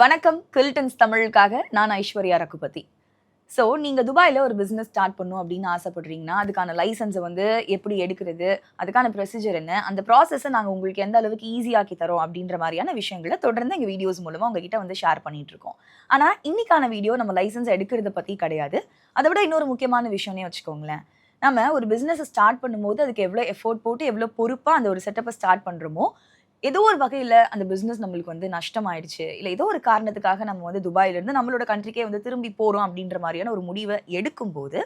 வணக்கம். கில்டன்ஸ் தமிழுக்காக நான் ஐஸ்வர்யா ரகுபதி. ஸோ நீங்க துபாயில ஒரு பிசினஸ் ஸ்டார்ட் பண்ணணும் அப்படின்னு ஆசைப்படுறீங்கன்னா, அதுக்கான லைசென்ஸை வந்து எப்படி எடுக்கிறது? அதுக்கான ப்ரொசீஜர் என்ன? அந்த ப்ராசஸை நாங்க உங்களுக்கு எந்த அளவுக்கு ஈஸியாக்கி தரோம் அப்படின்ற மாரியான விஷயங்கள தொடர்ந்து எங்க வீடியோஸ் மூலமா உங்ககிட்ட வந்து ஷேர் பண்ணிட்டு இருக்கோம். ஆனா, இன்னைக்கான வீடியோ நம்ம லைசென்ஸ் எடுக்கிறத பத்தி கிடையாது. அத விட இன்னொரு முக்கியமான விஷயம்னே வச்சுக்கோங்களேன். நம்ம ஒரு பிசினஸ ஸ்டார்ட் பண்ணும்போது அதுக்கு எவ்வளோ எஃபோர்ட் போட்டு, எவ்வளோ பொறுப்பா அந்த ஒரு செட்டப்ப ஸ்டார்ட் பண்றோமோ, ஏதோ ஒரு வகையில அந்த பிசினஸ் நம்மளுக்கு வந்து நஷ்டமாயிடுச்சு. இல்ல ஏதோ ஒரு காரணத்துக்காக நம்ம வந்து துபாய்ல இருந்து நம்மளோட கண்ட்ரிக்கே வந்து திரும்பி போறோம் அப்படின்ற மாரியான ஒரு முடிவ எடுக்கும்போது,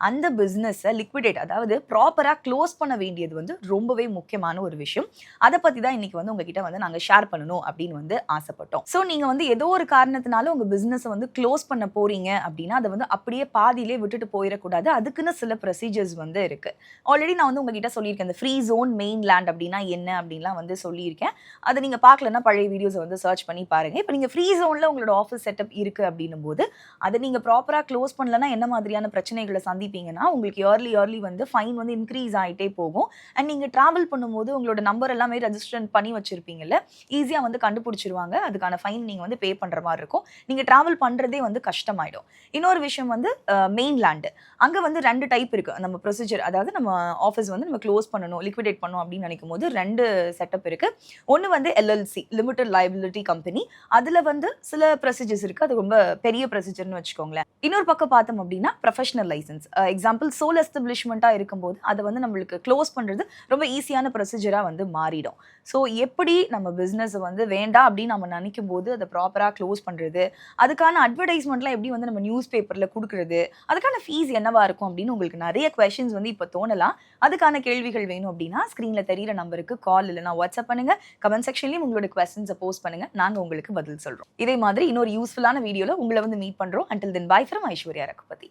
அந்த பிசினஸ லிக்விடேட் அதாவது ப்ராப்பரா குளோஸ் பண்ண வேண்டியது வந்து ரொம்பவே முக்கியமான ஒரு விஷயம். அத பத்தி தான் இன்னைக்கு வந்து உங்ககிட்ட வந்து நாங்க ஷேர் பண்ணணும் அப்படின்னு வந்து ஆசைப்பட்டோம். ஸோ நீங்க வந்து ஏதோ ஒரு காரணத்தினால உங்க பிசினஸ வந்து குளோஸ் பண்ண போறீங்க அப்படின்னா, அத வந்து அப்படியே பாதியிலே விட்டுட்டு போயிறக்கூடாது. அதுக்குன்னு சில ப்ரொசீஜர்ஸ் வந்து இருக்கு. ஆல்ரெடி நான் வந்து உங்ககிட்ட சொல்லியிருக்கேன். இந்த ஃப்ரீ ஜோன் மெயின்லேண்ட் அப்படின்னா என்ன அப்படின்லாம் வந்து சொல்லியிருக்கேன். அத நீங்க பார்க்கலன்னா பழைய வீடியோஸ வந்து சர்ச் பண்ணி பாருங்க. இப்ப நீங்க ஃப்ரீ ஜோன்ல உங்களோட ஆஃபீஸ் செட்டப் இருக்கு அப்படின்னும்போது, அத நீங்க ப்ராப்பரா குளோஸ் பண்ணலன்னா என்ன மாதிரியான பிரச்சனைகள சந்திப்பீங்கன்னா, உங்களுக்கு இயர்லி வந்து ஃபைன் வந்து இன்கிரீஸ் ஆயிட்டே போகும். அண்ட் நீங்க டிராவல் பண்ணும்போது உங்களோட நம்பர் எல்லாமே ரெஜிஸ்டர் பண்ணி வச்சிருப்பீங்கல்ல, ஈஸியா வந்து கண்டுபிடிச்சிருவாங்க. அதுக்கான ஃபைன் நீங்க வந்து பே பண்ற மாரி இருக்கும். நீங்க டிராவல் பண்றதே வந்து கஷ்டமாயிடும். இன்னொரு விஷயம் வந்து மெயின்லேண்ட். அங்க வந்து 2 டைப் இருக்கு. நம்ம ப்ரொசீஜர் அதாவது நம்ம ஆஃபீஸ் வந்து நம்ம குளோஸ் பண்ணணும், லிக்விடேட் பண்ணணும் அப்படின்னு நினைக்கும்போது 2 செட்டப் இருக்கு. ஒண்ணு வந்து எல்எல்சி லிமிடெட் லைபிலிட்டி கம்பெனி. அதுல வந்து சில ப்ரொசீஜர்ஸ் இருக்கு. அது ரொம்ப பெரிய ப்ரொசீஜர்னு வச்சுக்கோங்களேன். இன்னொரு பக்கம் பார்த்தோம் அப்படின்னா ப்ரொஃபஷனல் லைசென்ஸ். எக்ஸாம்பிள் சோல் எஸ்டாப்ளிஷ்மெண்ட்டா இருக்கும்போது அத வந்து நம்மளுக்கு க்ளோஸ் பண்றது ரொம்ப ஈஸியான ப்ரொசீஜரா வந்து மாறிடும். ஸோ எப்படி நம்ம பிசினஸ் வந்து வேண்டாம் அப்படின்னு நம்ம நினைக்கும்போது அத ப்ராப்பரா க்ளோஸ் பண்றது, அதுக்கான அட்வர்டைஸ்மெண்ட்லாம் எப்படி வந்து நம்ம நியூஸ் பேப்பர்ல குடுக்குறது, அதுக்கான ஃபீஸ் என்னவா இருக்கும் அப்படின்னு உங்களுக்கு நெறைய கொஸ்டின்ஸ் வந்து இப்ப தோணலாம். அதுக்கான கேள்விகள் வேணும் அப்படின்னா ஸ்க்ரீன்ல தெரியிற நம்பருக்கு கால் இல்லனா வாட்ஸ்அப் பண்ணுங்க. கமெண்ட் செக்ஷன்லயும் உங்களோட கொஸ்டின்ஸ போஸ்ட் பண்ணுங்க. நாங்க உங்களுக்கு பதில் சொல்றோம். இதே மாதிரி இன்னொரு யூஸ்ஃபுல்லான வீடியோல உங்கள வந்து மீட் பண்றோம். Until then bye from Aishwarya Raghupathi.